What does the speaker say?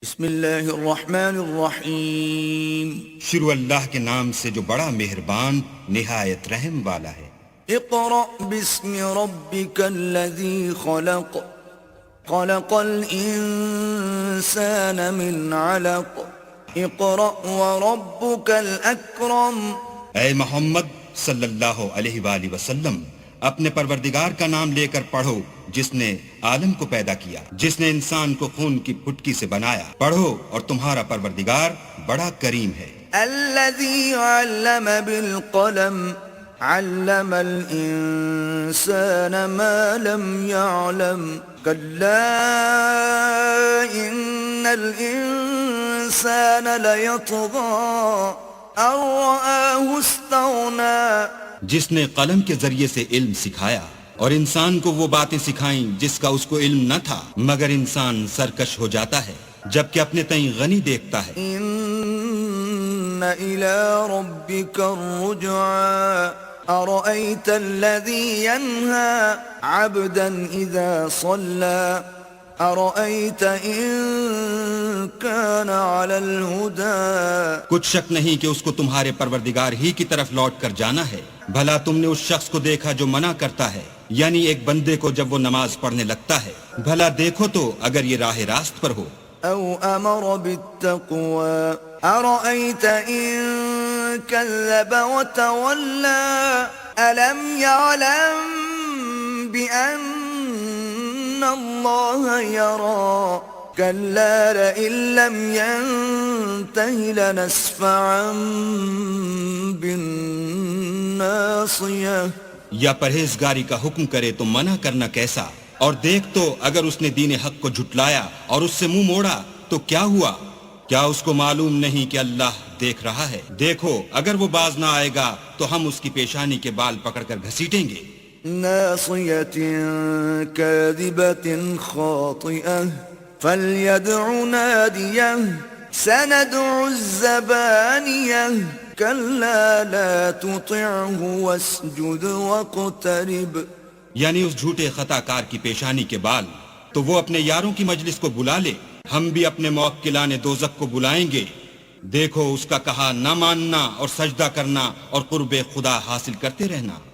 بسم اللہ الرحمن الرحیم۔ شروع اللہ کے نام سے جو بڑا مہربان نہایت رحم والا ہے۔ اقرأ باسم ربک الذی خلق خلق الانسان من علق اقرأ وربک الاکرم۔ اے محمد صلی اللہ علیہ وآلہ وسلم، اپنے پروردگار کا نام لے کر پڑھو جس نے عالم کو پیدا کیا، جس نے انسان کو خون کی پھٹکی سے بنایا۔ پڑھو اور تمہارا پروردگار بڑا کریم ہے۔ الذی علم بالقلم علم الانسان ما لم يعلم كلا ان الانسان ليطغى ان رآه استغنى۔ جس نے قلم کے ذریعے سے علم سکھایا اور انسان کو وہ باتیں سکھائیں جس کا اس کو علم نہ تھا، مگر انسان سرکش ہو جاتا ہے جبکہ اپنے تئیں غنی دیکھتا ہے۔ ان الى ربك الرجعى ارأيت الذي ينهى عبدا اذا صلى ارأيت ان كان على الهدى۔ کچھ شک نہیں کہ اس کو تمہارے پروردگار ہی کی طرف لوٹ کر جانا ہے۔ بھلا تم نے اس شخص کو دیکھا جو منع کرتا ہے، یعنی ایک بندے کو جب وہ نماز پڑھنے لگتا ہے۔ بھلا دیکھو تو اگر یہ راہ راست پر ہو۔ او امر بالتقوى ارأيت ان كذب وتولى الم يعلم بان الله يرى كلا لئن لم ينته لنسفعا بالناصية۔ یا پرہیزگاری کا حکم کرے تو منع کرنا کیسا؟ اور دیکھ تو اگر اس نے دین حق کو جھٹلایا اور اس سے منہ موڑا تو کیا ہوا؟ کیا اس کو معلوم نہیں کہ اللہ دیکھ رہا ہے؟ دیکھو اگر وہ باز نہ آئے گا تو ہم اس کی پیشانی کے بال پکڑ کر گھسیٹیں گے۔ ناصية كاذبة خاطئة فليدع ناديه سندع الزبانية كلا لا تطعه واسجد واقترب۔ یعنی اس جھوٹے خطا کار کی پیشانی کے بال، تو وہ اپنے یاروں کی مجلس کو بلا لے، ہم بھی اپنے موکلان دوزخ کو بلائیں گے۔ دیکھو اس کا کہا نہ ماننا اور سجدہ کرنا اور قرب خدا حاصل کرتے رہنا۔